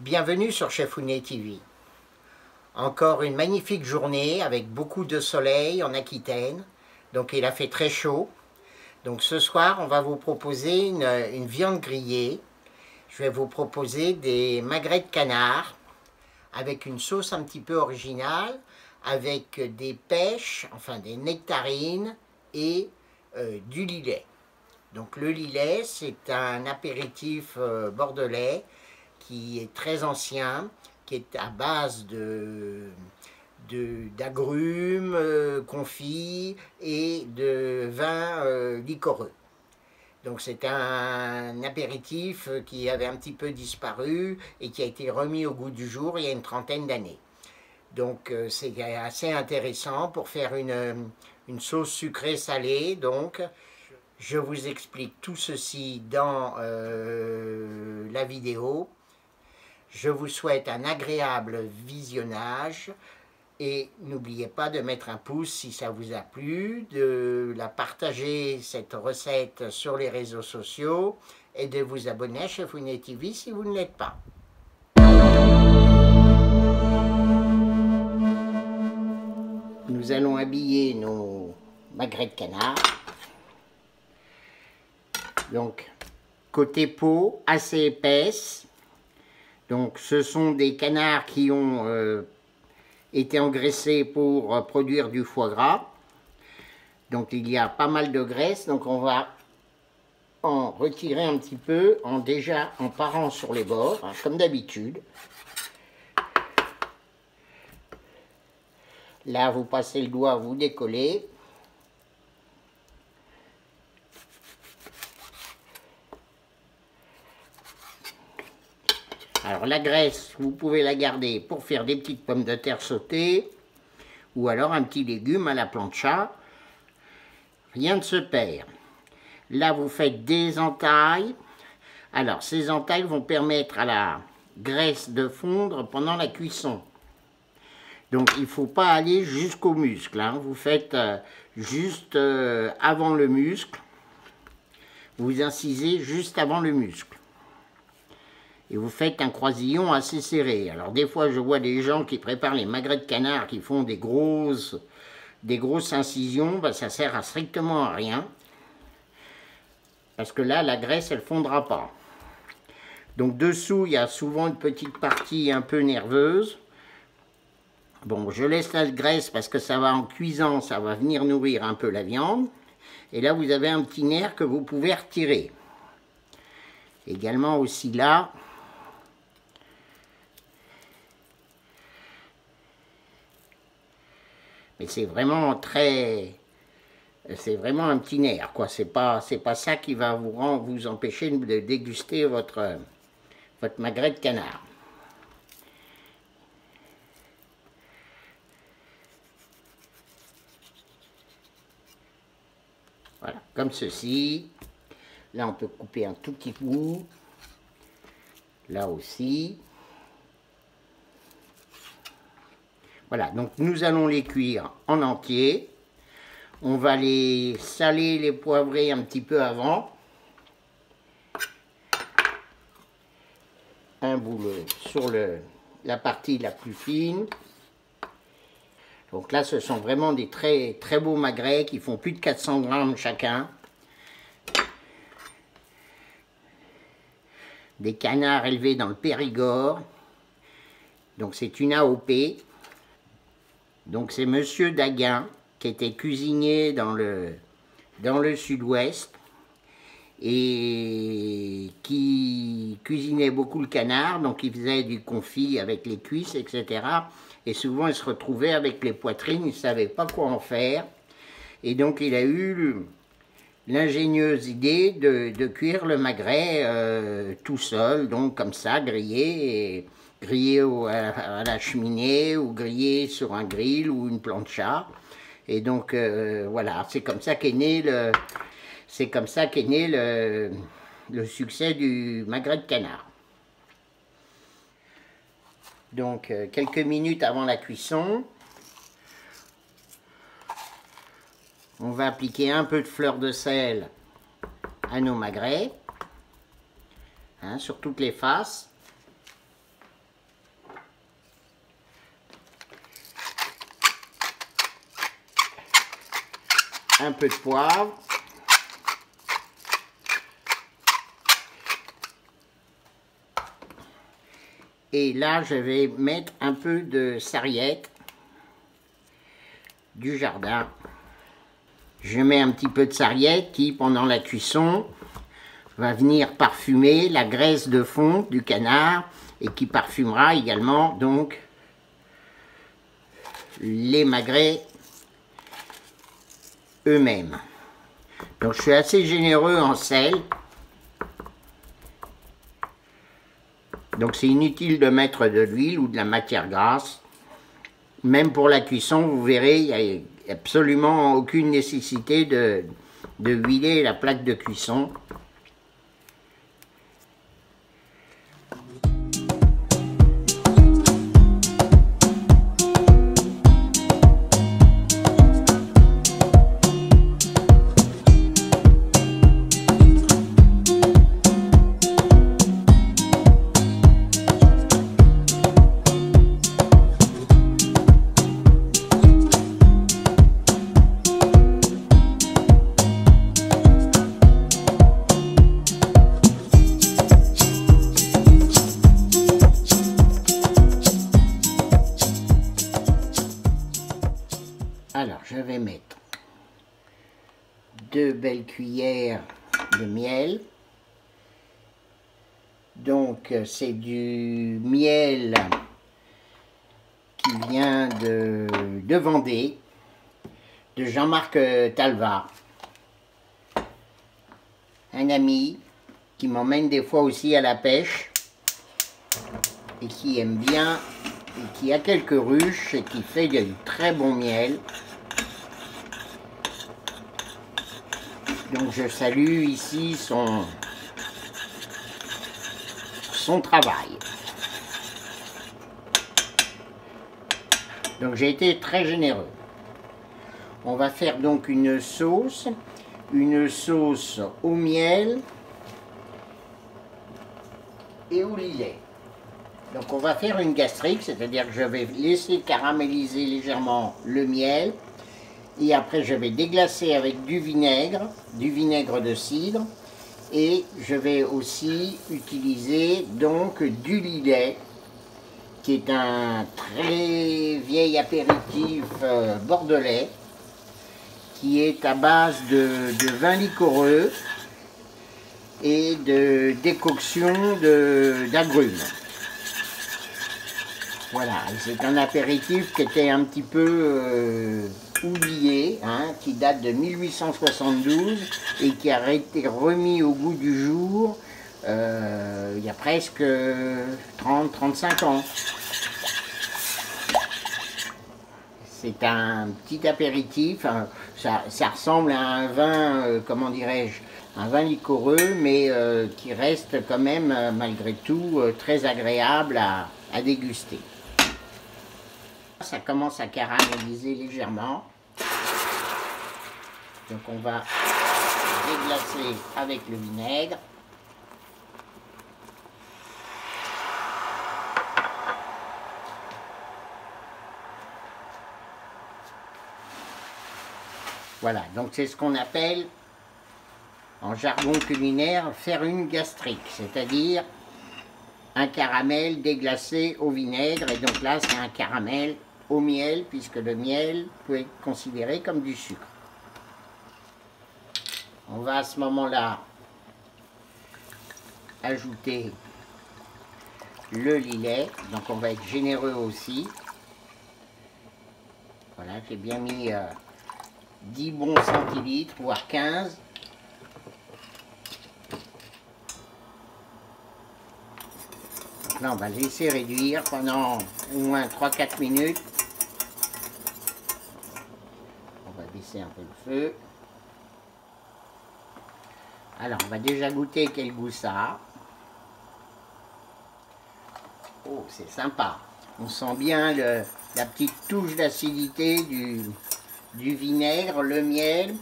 Bienvenue sur Chefounet TV. Encore une magnifique journée avec beaucoup de soleil en Aquitaine. Donc il a fait très chaud. Donc ce soir, on va vous proposer une viande grillée. Je vais vous proposer des magrets de canard avec une sauce un petit peu originale, avec des pêches, enfin des nectarines et du lilet. Donc le lilet, c'est un apéritif bordelais qui est très ancien, qui est à base d'agrumes confits et de vin liquoreux. Donc c'est un apéritif qui avait un petit peu disparu et qui a été remis au goût du jour il y a une trentaine d'années. Donc c'est assez intéressant pour faire une sauce sucrée salée. Donc je vous explique tout ceci dans la vidéo. Je vous souhaite un agréable visionnage et n'oubliez pas de mettre un pouce si ça vous a plu, de la partager cette recette sur les réseaux sociaux et de vous abonner à Chefounet TV si vous ne l'êtes pas. Nous allons habiller nos magrets de canard. Donc, côté peau, assez épaisse. Donc, ce sont des canards qui ont été engraissés pour produire du foie gras. Donc, il y a pas mal de graisse. Donc, on va en retirer un petit peu, déjà en parant sur les bords, hein, comme d'habitude. Là, vous passez le doigt, vous décollez. Alors la graisse, vous pouvez la garder pour faire des petites pommes de terre sautées ou alors un petit légume à la plancha. Rien ne se perd. Là, vous faites des entailles. Alors, ces entailles vont permettre à la graisse de fondre pendant la cuisson. Donc, il ne faut pas aller jusqu'au muscle, hein. Vous faites juste avant le muscle. Vous incisez juste avant le muscle. Et vous faites un croisillon assez serré. Alors des fois, je vois des gens qui préparent les magrets de canard, qui font des grosses incisions. Ben, ça sert à strictement à rien. Parce que là, la graisse, elle ne fondra pas. Donc dessous, il y a souvent une petite partie un peu nerveuse. Bon, je laisse la graisse parce que ça va en cuisant, ça va venir nourrir un peu la viande. Et là, vous avez un petit nerf que vous pouvez retirer. Également aussi là. Mais c'est vraiment un petit nerf, quoi. C'est pas ça qui va vous empêcher de déguster votre magret de canard. Voilà, comme ceci. Là, on peut couper un tout petit bout. Là aussi. Voilà, donc nous allons les cuire en entier. On va les saler, les poivrer un petit peu avant. Un bout sur la partie la plus fine. Donc là, ce sont vraiment des très, très beaux magrets qui font plus de 400 grammes chacun. Des canards élevés dans le Périgord. Donc c'est une AOP. Donc c'est Monsieur Daguin qui était cuisinier dans le sud-ouest et qui cuisinait beaucoup le canard, donc il faisait du confit avec les cuisses, etc. Et souvent il se retrouvait avec les poitrines, il ne savait pas quoi en faire. Et donc il a eu l'ingénieuse idée de cuire le magret tout seul, donc comme ça, grillé à la cheminée ou grillé sur un grill ou une plancha. Et donc voilà, c'est comme ça qu'est né le succès du magret de canard. Donc quelques minutes avant la cuisson, on va appliquer un peu de fleur de sel à nos magrets, hein, sur toutes les faces. un peu de poivre. Et là, je vais mettre un peu de sarriette du jardin. Je mets un petit peu de sarriette qui, pendant la cuisson, va venir parfumer la graisse de fond du canard et qui parfumera également donc les magrets eux-mêmes. Donc je suis assez généreux en sel. Donc c'est inutile de mettre de l'huile ou de la matière grasse. Même pour la cuisson, vous verrez, il n'y a absolument aucune nécessité de huiler la plaque de cuisson. Alors, je vais mettre 2 belles cuillères de miel. Donc, c'est du miel qui vient de Vendée, de Jean-Marc Talva, un ami qui m'emmène des fois aussi à la pêche et qui aime bien, et qui a quelques ruches et qui fait du très bon miel. Donc je salue ici son travail. Donc j'ai été très généreux. On va faire donc une sauce au miel et au lilet. Donc on va faire une gastrique, c'est-à-dire que je vais laisser caraméliser légèrement le miel. Et après, je vais déglacer avec du vinaigre de cidre. Et je vais aussi utiliser donc du lilet, qui est un très vieil apéritif bordelais, qui est à base de vin liquoreux et de décoction d'agrumes. Voilà, c'est un apéritif qui était un petit peu oublié, hein, qui date de 1872 et qui a été remis au goût du jour il y a presque 30-35 ans. C'est un petit apéritif, hein, ça ressemble à un vin, comment dirais-je, un vin liquoreux, mais qui reste quand même, malgré tout, très agréable à déguster. Ça commence à caraméliser légèrement. Donc on va déglacer avec le vinaigre. Voilà, donc c'est ce qu'on appelle, en jargon culinaire, faire une gastrique, c'est-à-dire un caramel déglacé au vinaigre, et donc là c'est un caramel au miel, puisque le miel peut être considéré comme du sucre. On va à ce moment-là ajouter le lilet, donc on va être généreux aussi. Voilà, j'ai bien mis 10 bons centilitres, voire 15. Donc là, on va laisser réduire pendant au moins 3-4 minutes. On va baisser un peu le feu. Alors, on va déjà goûter quel goût ça a. Oh, c'est sympa. On sent bien la petite touche d'acidité du vinaigre, le miel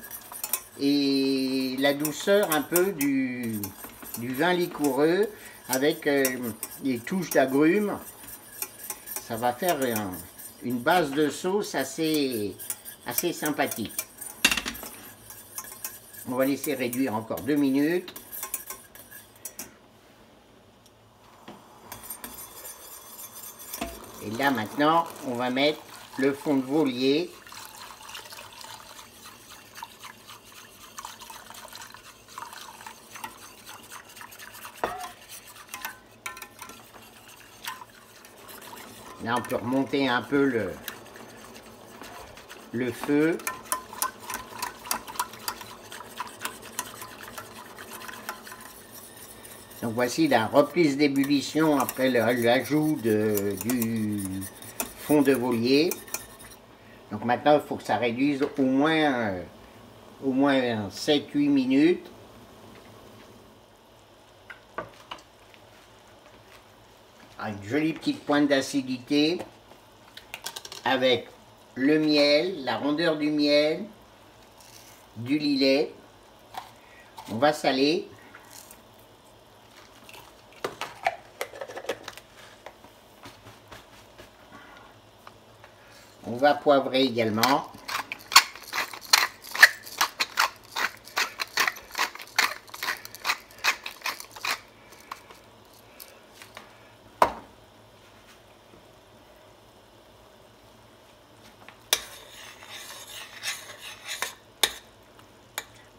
et la douceur un peu du vin liquoreux avec les touches d'agrumes. Ça va faire une base de sauce assez sympathique. On va laisser réduire encore 2 minutes. Et là maintenant, on va mettre le fond de volier. Là, on peut remonter un peu le feu. Donc voici la reprise d'ébullition après l'ajout du fond de volier. Donc maintenant, il faut que ça réduise au moins 7-8 minutes. Une jolie petite pointe d'acidité avec le miel, la rondeur du miel, du lilet. On va saler. On va poivrer également.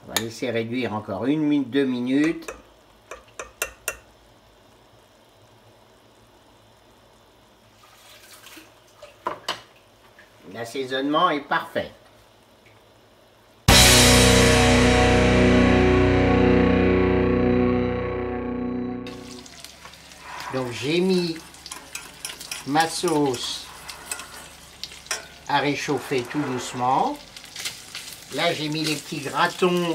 On va laisser réduire encore 1 minute, 2 minutes. L'assaisonnement est parfait. Donc j'ai mis ma sauce à réchauffer tout doucement. Là j'ai mis les petits gratons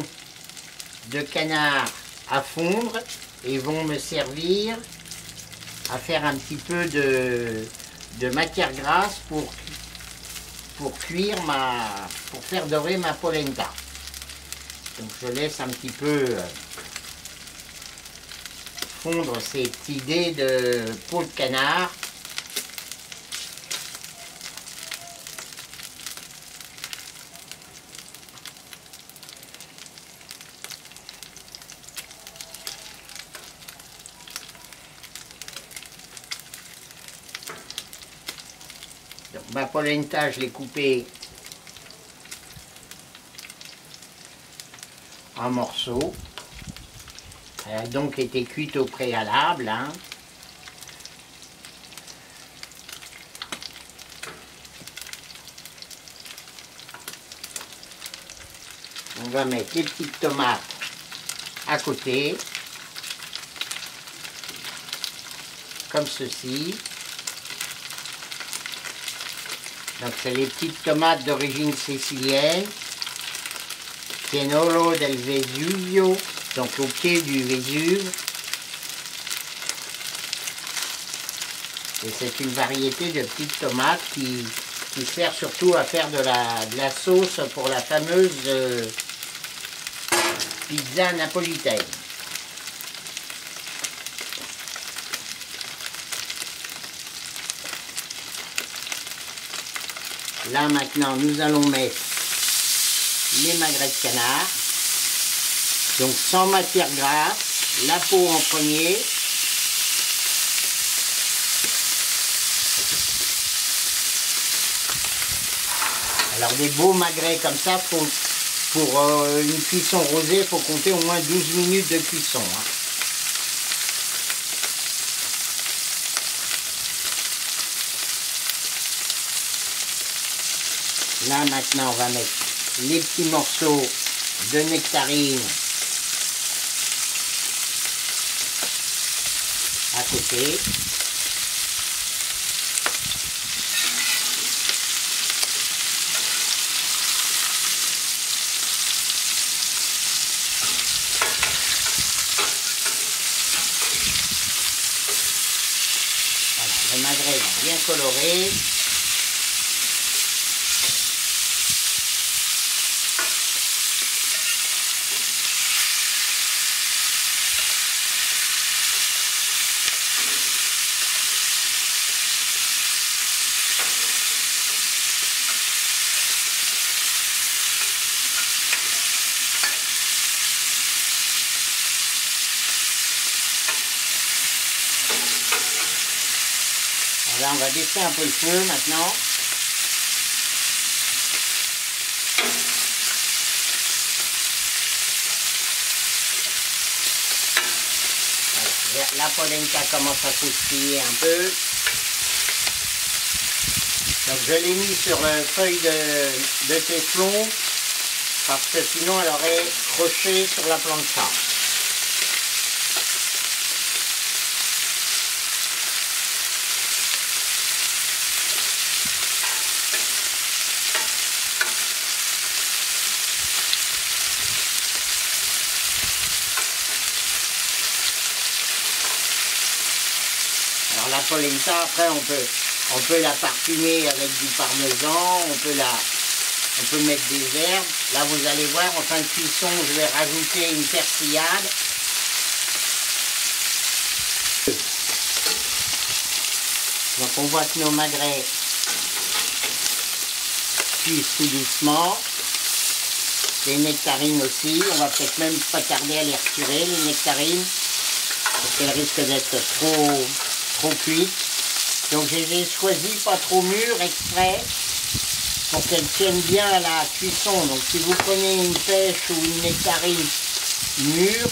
de canard à fondre et vont me servir à faire un petit peu de matière grasse pour cuire pour faire dorer ma polenta. Donc je laisse un petit peu fondre ces petits dés de peau de canard. Donc ma polenta, je l'ai coupée en morceaux. Elle a donc été cuite au préalable. Hein. On va mettre les petites tomates à côté, comme ceci. Donc c'est les petites tomates d'origine sicilienne, Pienolo del Vesuvio, donc au pied du Vésuve. Et c'est une variété de petites tomates qui sert surtout à faire de la sauce pour la fameuse pizza napolitaine. Là maintenant nous allons mettre les magrets de canard, donc sans matière grasse, la peau en premier. Alors des beaux magrets comme ça, pour une cuisson rosée, il faut compter au moins 12 minutes de cuisson. Hein. Là maintenant on va mettre les petits morceaux de nectarine à côté. Voilà, le magret est bien coloré. Voilà, on va baisser un peu le feu maintenant. Voilà, la polenta commence à croustiller un peu. Donc je l'ai mis sur une feuille de téflon parce que sinon elle aurait croché sur la plancha. Alors la polenta, après on peut la parfumer avec du parmesan, on peut mettre des herbes. Là vous allez voir, en fin de cuisson, je vais rajouter une persillade. Donc on voit que nos magrets cuisent tout doucement. Les nectarines aussi, on va peut-être même pas tarder à les retirer, les nectarines, parce qu'elles risquent d'être trop cuites. Donc je les ai choisies pas trop mûres exprès pour qu'elles tiennent bien à la cuisson. Donc si vous prenez une pêche ou une nectarine mûre,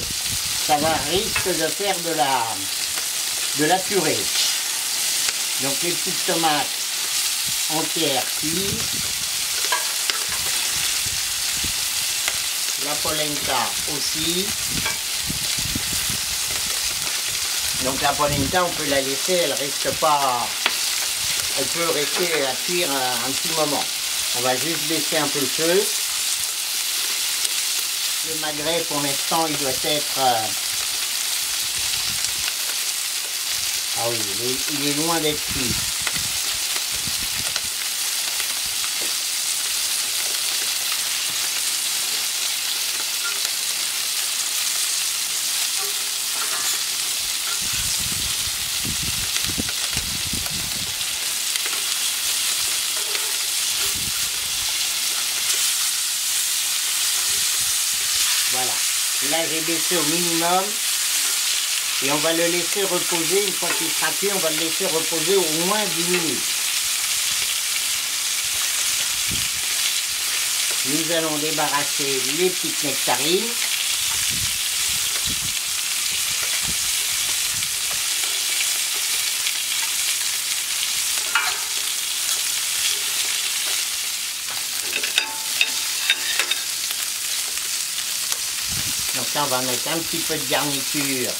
ça risque de faire de la purée. Donc les petites tomates entières cuites, la polenta aussi. Donc la polenta, on peut la laisser, elle risque pas, elle peut rester à cuire un petit moment. On va juste baisser un peu le feu. Le magret, pour l'instant, il doit être... Ah oui, il est loin d'être cuit. Voilà, là j'ai baissé au minimum et on va le laisser reposer. Une fois qu'il sera cuit, on va le laisser reposer au moins 10 minutes. Nous allons débarrasser les petites nectarines. Donc là, on va mettre un petit peu de garniture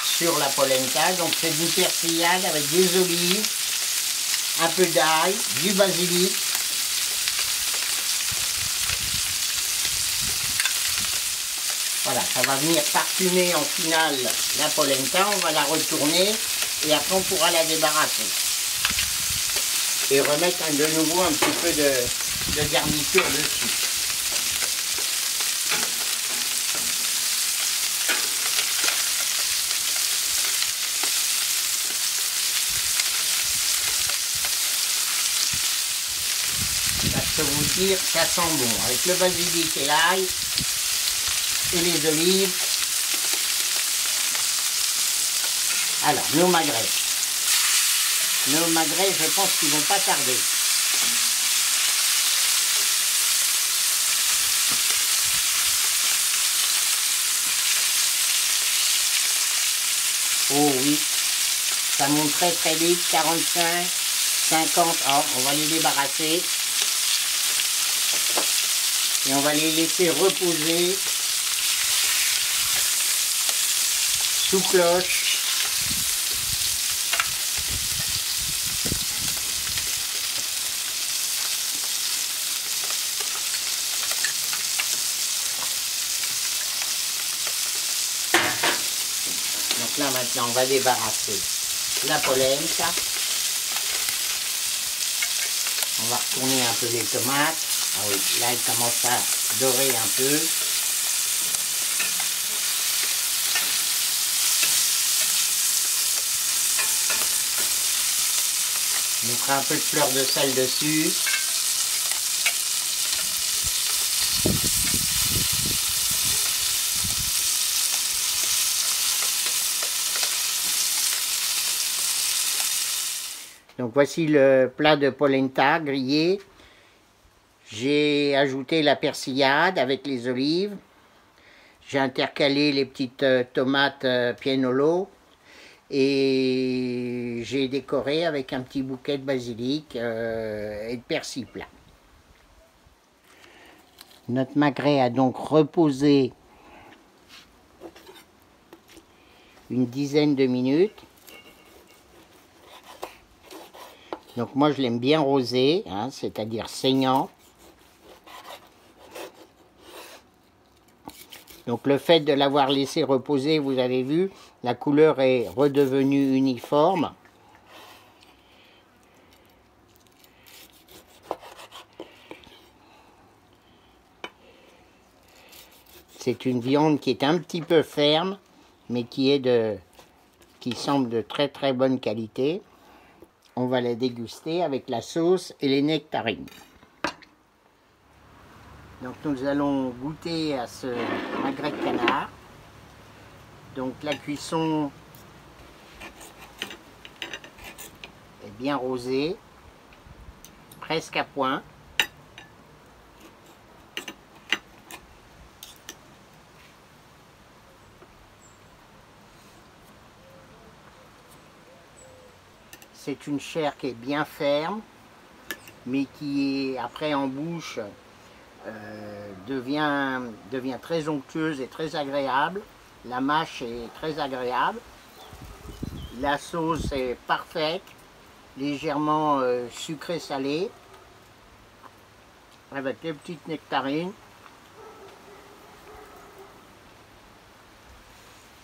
sur la polenta. Donc c'est du persillade avec des olives, un peu d'ail, du basilic. Voilà, ça va venir parfumer en finale la polenta. On va la retourner et après on pourra la débarrasser. Et remettre de nouveau un petit peu de garniture dessus. Je peux vous dire, ça sent bon, avec le basilic et l'ail et les olives. Alors, nos magrets. Nos magrets, je pense qu'ils vont pas tarder. Oh oui, ça monte très très vite, 45, 50, oh, on va les débarrasser. Et on va les laisser reposer sous cloche. Donc là maintenant on va débarrasser la polenta. On va retourner un peu les tomates. Ah oui, là il commence à dorer un peu. On mettra un peu de fleur de sel dessus. Donc voici le plat de polenta grillé. J'ai ajouté la persillade avec les olives. J'ai intercalé les petites tomates pienolo. Et j'ai décoré avec un petit bouquet de basilic et de persil plat. Notre magret a donc reposé une dizaine de minutes. Donc moi je l'aime bien rosé, hein, c'est-à-dire saignant. Donc le fait de l'avoir laissé reposer, vous avez vu, la couleur est redevenue uniforme. C'est une viande qui est un petit peu ferme, mais qui semble de très très bonne qualité. On va la déguster avec la sauce et les nectarines. Donc nous allons goûter à ce magret de canard. Donc la cuisson est bien rosée, presque à point. C'est une chair qui est bien ferme, mais qui est après en bouche devient très onctueuse et très agréable. La mâche est très agréable. La sauce est parfaite, légèrement sucrée-salée, avec les petites nectarines.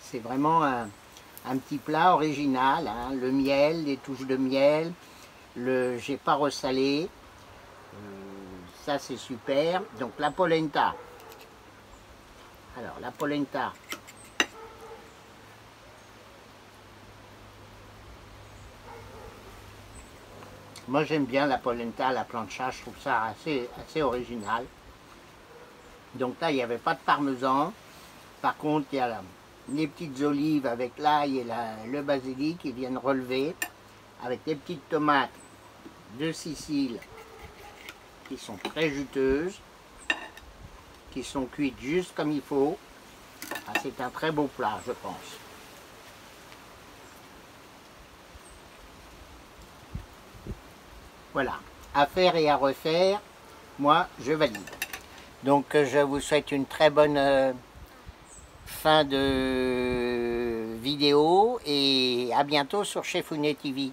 C'est vraiment un petit plat original, hein. Le miel, les touches de miel, j'ai pas ressalé. Ça c'est super. Donc la polenta. Alors la polenta. Moi j'aime bien la polenta, la plancha, je trouve ça assez original. Donc là il n'y avait pas de parmesan. Par contre il y a les petites olives avec l'ail et le basilic qui viennent relever. Avec les petites tomates de Sicile qui sont très juteuses, qui sont cuites juste comme il faut. Ah, c'est un très beau plat, je pense. Voilà, à faire et à refaire, moi je valide. Donc je vous souhaite une très bonne fin de vidéo et à bientôt sur Chefounet TV.